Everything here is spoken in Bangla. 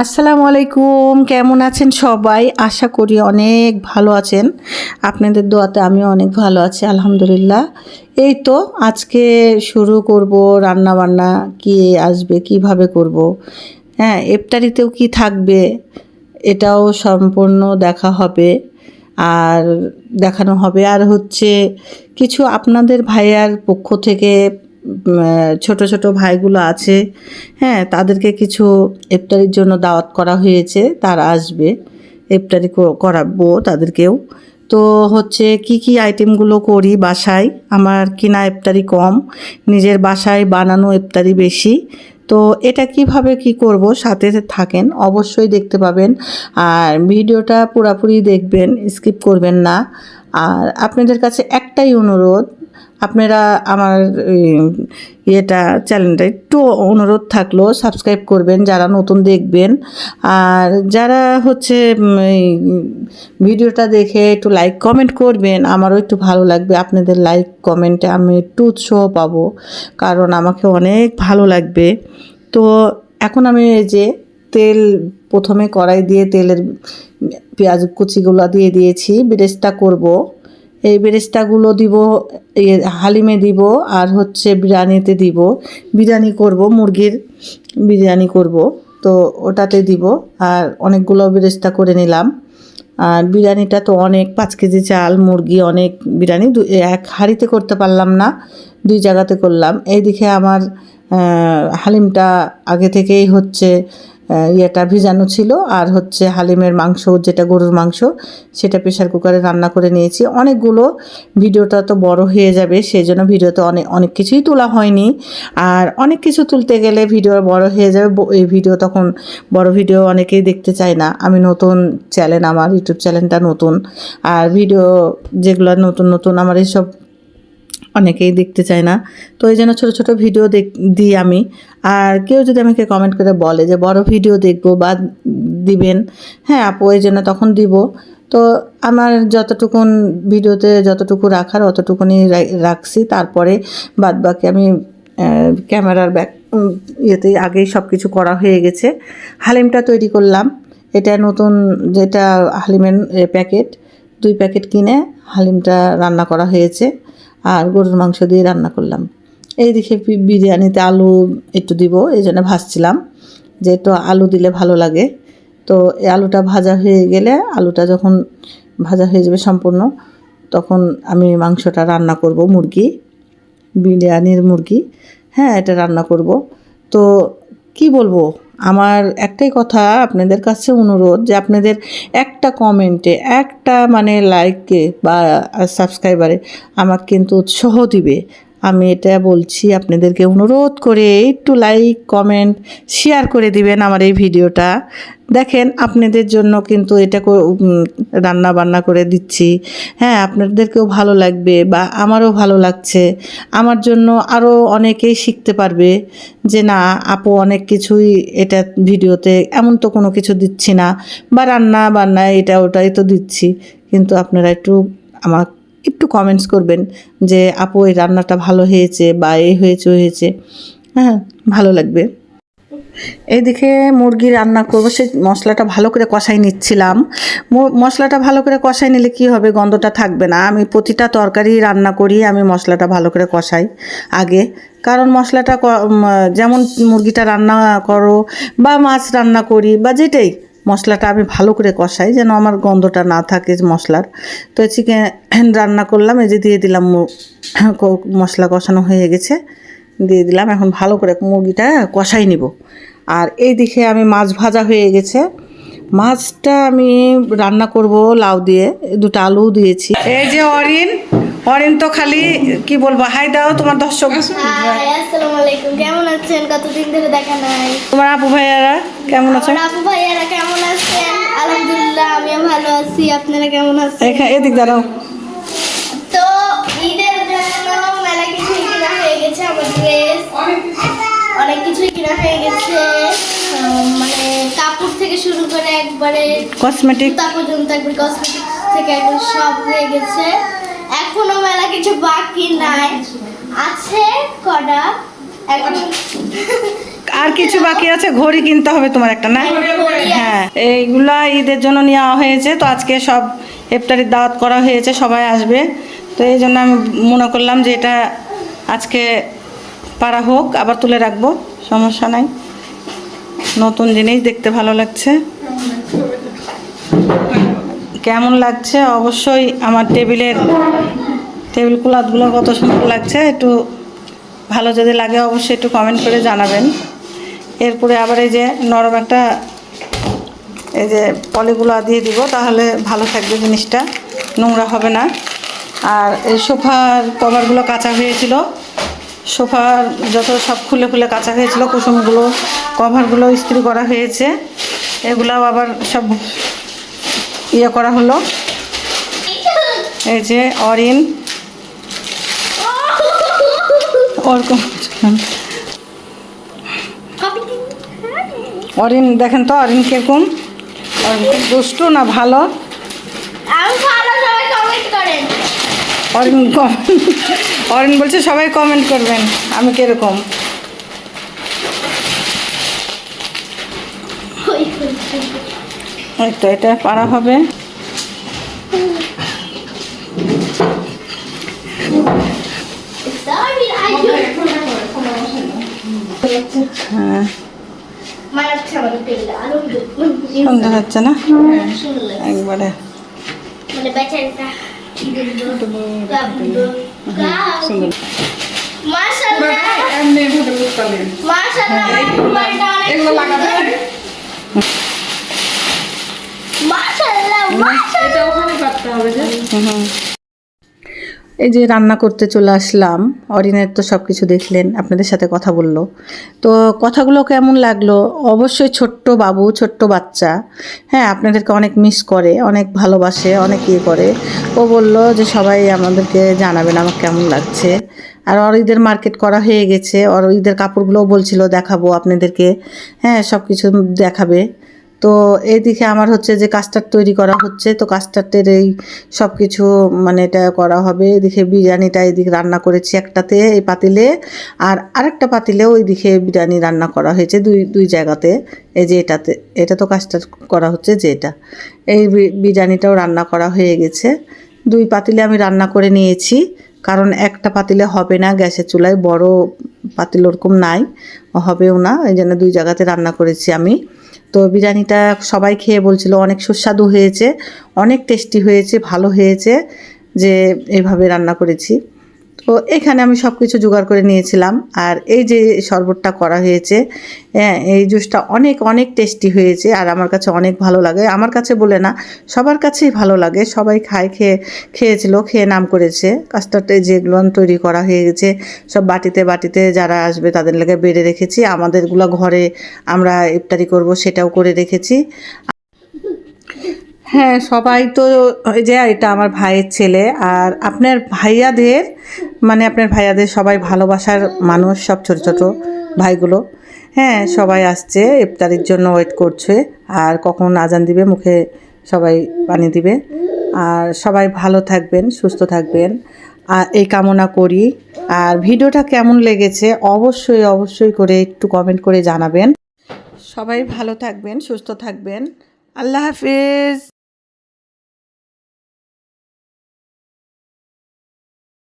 আসসালামু আলাইকুম, কেমন আছেন সবাই? আশা করি অনেক ভালো আছেন। আপনাদের দোয়াতে আমিও অনেক ভালো আছি আলহামদুলিল্লাহ। এই তো আজকে শুরু করব রান্না বান্না, কি আসবে কিভাবে করব, হ্যাঁ ইফতারিতেও কি থাকবে এটাও সম্পূর্ণ দেখা হবে আর দেখানো হবে। আর হচ্ছে কিছু আপনাদের ভাইয়ার পক্ষ থেকে ছোট ছোট ভাইগুলো আছে, হ্যাঁ তাদেরকে কিছু ইফতারির জন্য দাওয়াত করা হয়েছে, তারা আসবে, ইফতারি করাবো তাদেরকেও। তো হচ্ছে কি কি আইটেমগুলো করি বাসায়, আমার কিনা ইফতারি কম, নিজের বাসায় বানানো ইফতারি বেশি। তো এটা কিভাবে কি করব সাথে থাকেন, অবশ্যই দেখতে পাবেন। আর ভিডিওটা পুরোপুরি দেখবেন, স্কিপ করবেন না। আর আপনাদের কাছে একটাই অনুরোধ, আপনারা আমার চ্যানেলটা একটু অনুরোধ থাকলো সাবস্ক্রাইব করবেন যারা নতুন দেখবেন। আর যারা হচ্ছে ভিডিওটা দেখে একটু লাইক কমেন্ট করবেন, আমারও একটু ভালো লাগবে। আপনাদের লাইক কমেন্টে আমি একটু উৎসাহ পাবো, কারণ আমাকে অনেক ভালো লাগবে। তো এখন আমি এই যে তেল প্রথমে কড়াই দিয়ে তেলের পেঁয়াজ কুচিগুলো দিয়ে দিয়েছি, বেরেস্তা করব। এই বেরেস্তাগুলো দিব হালিমে দিব, আর হচ্ছে বিরিয়ানিতে দিব। বিরিয়ানি করব, মুরগির বিরিয়ানি করব, তো ওটাতে দিব। আর অনেকগুলো বেরেস্তা করে নিলাম। আর বিরিয়ানিটা তো অনেক, 5 কেজি চাল মুরগি, অনেক বিরিয়ানি এক হাঁড়িতে করতে পারলাম না, 2 জায়গাতে করলাম। এইদিকে আমার হালিমটা আগে থেকেই হচ্ছে ভিজানো ছিল। আর হচ্ছে হালিমের মাংস, যেটা গরুর মাংস, সেটা প্রেশার কুকারে রান্না করে নিয়েছি। অনেকগুলো, ভিডিওটা তো বড় হয়ে যাবে, সেই জন্য ভিডিওতে অনেক অনেক কিছুই তোলা হয়নি। আর অনেক কিছু তুলতে গেলে ভিডিও বড় হয়ে যাবে, এই ভিডিও তখন বড় ভিডিও অনেকেই দেখতে চায় না। আমি নতুন চ্যানেল, আমার ইউটিউব চ্যানেলটা নতুন, আর ভিডিও যেগুলো নতুন নতুন আমার এইসব অনেকেই দেখতে চায় না। তো এই জন্য ছোটো ছোটো ভিডিও দিই আমি। আর কেউ যদি আমাকে কমেন্ট করে বলে যে বড় ভিডিও দেখবো বা দিবেন, হ্যাঁ আপু এই জন্য তখন দিব। তো আমার যতটুকুন ভিডিওতে যতটুকু রাখার অতটুকুনি রাখছি, তারপরে বাদ বাকি আমি ক্যামেরার ইয়েতেই আগেই সব কিছু করা হয়ে গেছে। হালিমটা তৈরি করলাম, এটা নতুন, যেটা হালিমের প্যাকেট, 2 প্যাকেট কিনে হালিমটা রান্না করা হয়েছে। আর গরুর মাংস দিয়ে রান্না করলাম। এইদিকে বিরিয়ানিতে আলু একটু দিব, এই জন্য ভাজছিলাম, যে একটু আলু দিলে ভালো লাগে। তো এই আলুটা ভাজা হয়ে গেলে, আলুটা যখন ভাজা হয়ে যাবে সম্পূর্ণ, তখন আমি মাংসটা রান্না করব, মুরগি, বিরিয়ানির মুরগি, হ্যাঁ এটা রান্না করব। তো কি বলবো, আমার একটাই কথা আপনাদের কাছে অনুরোধ, যে আপনাদের একটা কমেন্টে, একটা মানে লাইকে বা সাবস্ক্রাইবারে আমাকে কিন্তু উৎসাহ দিবে। আমি এটা বলছি আপনাদেরকে অনুরোধ করে, একটু লাইক কমেন্ট শেয়ার করে দিবেন আমার এই ভিডিওটা। দেখেন আপনাদের জন্য কিন্তু এটা রান্না বান্না করে দিচ্ছি, হ্যাঁ আপনাদেরকেও ভালো লাগবে বা আমারও ভালো লাগছে। আমার জন্য আরও অনেকেই শিখতে পারবে যে না আপু অনেক কিছুই এটা ভিডিওতে, এমন তো কোনো কিছু দিচ্ছি না, বা রান্না বান্না এটা ওটাই তো দিচ্ছি। কিন্তু আপনারা আমার একটু কমেন্টস করবেন যে আপু এই রান্নাটা ভালো হয়েছে বা এই হয়েছে ওই হয়েছে, হ্যাঁ ভালো লাগবে। এইদিকে মুরগি রান্না করবো, সেই মশলাটা ভালো করে কষাই নিচ্ছিলাম। মশলাটা ভালো করে কষাই নিলে কি হবে, গন্ধটা থাকবে না। আমি প্রতিটা তরকারি রান্না করি, আমি মশলাটা ভালো করে কষাই আগে। কারণ মশলাটা যেমন মুরগিটা রান্না করো বা মাছ রান্না করি বা যেটাই, মশলাটা আমি ভালো করে কষাই, যেন আমার গন্ধটা না থাকে মশলার। তো চিকেন রান্না করলাম, এই যে দিয়ে দিলাম, মশলা কষানো হয়ে গেছে, দিয়ে দিলাম। এখন ভালো করে মুরগিটা কষাই নিব। আর এই দিকে আমি মাছ ভাজা হয়ে গেছে, মাছটা আমি রান্না করব লাউ দিয়ে, 2টা আলু দিয়েছি। এই যে অরিন, অরিন তো খালি কি বলবো, হাই দাও তোমার দর্শক। আসসালামু আলাইকুম, কেমন আছেন? কতদিন ধরে দেখা নাই। তোমার আপু ভাইয়ারা কেমন আছেন? আপু ভাইয়ারা কেমন আছেন? আলহামদুলিল্লাহ আমিও ভালো আছি। আপনারা কেমন আছেন? এদিক দাঁড়াও। তো ঈদের জন্য মেলা কিছুই কিনা হয়ে গেছে, আমার ড্রেস অনেক কিছুই কিনা হয়ে গেছে, মানে কাপড় থেকে শুরু করে একবারে কসমেটিক পর্যন্ত, একবার কসমেটিক থেকে একবার সব হয়ে গেছে। এখনো মেলা কিছু বাকি নাই, আছে কটা এখন। আর কিছু বাকি আছে, ঘড়ি কিনতে হবে তোমার একটা, না? হ্যাঁ, এইগুলা ঈদের জন্য নেওয়া হয়েছে। তো আজকে সব ইফতারির দাওয়াত করা হয়েছে, সবাই আসবে। তো এই জন্য আমি মনে করলাম যে এটা আজকে পারা হোক, আবার তুলে রাখবো, সমস্যা নাই। নতুন জিনিস দেখতে ভালো লাগছে। কেমন লাগছে অবশ্যই আমার টেবিল ক্লথগুলো কত সুন্দর লাগছে, একটু ভালো যদি লাগে অবশ্যই একটু কমেন্ট করে জানাবেন। এরপরে আবার এই যে নরম একটা এই যে পলিগুলো দিয়ে দিব, তাহলে ভালো থাকবে জিনিসটা, নোংরা হবে না। আর এই সোফার কভারগুলো কাঁচা হয়েছিল, সোফার যত সব খুলে খুলে কাঁচা হয়েছিল, কুসুমগুলো কভারগুলো ইস্ত্রি করা হয়েছে, এগুলাও আবার সব ইয়ে করা হলো। এই যে অরিন ওরকম অরিন দেখেন তো, অরিন কিরকম, দুষ্টু না ভালো? অরিন বলছে সবাই কমেন্ট করবেন আমি কিরকম। ওই তো এটা পারা হবে। হ্যাঁ, সুন্দর হচ্ছে না একবারে? এই যে রান্না করতে চলে আসলাম। অরিনের তো সব কিছু দেখলেন, আপনাদের সাথে কথা বললো। তো কথাগুলো কেমন লাগলো অবশ্যই। ছোট্ট বাবু, ছোট্ট বাচ্চা, হ্যাঁ, আপনাদেরকে অনেক মিস করে, অনেক ভালোবাসে, অনেক ইয়ে করে। ও বলল যে সবাই আমাদেরকে জানাবেন আমার কেমন লাগছে। আর ওর ঈদের মার্কেট করা হয়ে গেছে, ওর ঈদের কাপড়গুলোও বলছিল দেখাবো আপনাদেরকে, হ্যাঁ, সব কিছু দেখাবে। তো এইদিকে আমার হচ্ছে যে কাস্টার্ড তৈরি করা হচ্ছে। তো কাস্টার্ডের এই সব কিছু মানে এটা করা হবে। এদিকে বিরিয়ানিটা এদিকে রান্না করেছি একটাতে এই পাতিলে, আর আরেকটা পাতিলে ওইদিকে বিরিয়ানি রান্না করা হয়েছে দুই জায়গাতে। এই যে এটা তো কাস্টার্ড করা হচ্ছে, যে এটা এই বিরিয়ানিটাও রান্না করা হয়ে গেছে। দুই পাতিলে আমি রান্না করে নিয়েছি, কারণ একটা পাতিলে হবে না, গ্যাসের চুলায় বড় পাতিল ওরকম নাই, হবেও না, এই জন্য দুই জায়গাতে রান্না করেছি আমি। তো বিরিয়ানিটা সবাই খেয়ে বলছিল অনেক সুস্বাদু হয়েছে, অনেক টেস্টি হয়েছে, ভালো হয়েছে যে এইভাবে রান্না করেছি। তো এখানে আমি সব কিছু জোগাড় করে নিয়েছিলাম। আর এই যে শরবতটা করা হয়েছে, হ্যাঁ, এই জুসটা অনেক অনেক টেস্টি হয়েছে, আর আমার কাছে অনেক ভালো লাগে। আমার কাছে বলে না, সবার কাছেই ভালো লাগে, সবাই খেয়েছিল, খেয়ে নাম করেছে। কাস্টার্ডে যেগুলো তৈরি করা হয়ে গেছে সব বাটিতে বাটিতে, যারা আসবে তাদের লেগে বেড়ে রেখেছি। আমাদেরগুলো ঘরে আমরা ইফতারি করব সেটাও করে রেখেছি। হ্যাঁ, সবাই তো ওই যে এটা আমার ভাইয়ের ছেলে, আর আপনার ভাইয়াদের সবাই ভালোবাসার মানুষ, সব ছোট ছোট ভাইগুলো, হ্যাঁ, সবাই আসছে ইফতারির জন্য, ওয়েট করছে। আর কখন আজান দিবে মুখে সবাই পানি দিবে। আর সবাই ভালো থাকবেন, সুস্থ থাকবেন, আর এই কামনা করি। আর ভিডিওটা কেমন লেগেছে অবশ্যই অবশ্যই করে একটু কমেন্ট করে জানাবেন। সবাই ভালো থাকবেন, সুস্থ থাকবেন। আল্লাহ হাফেজ।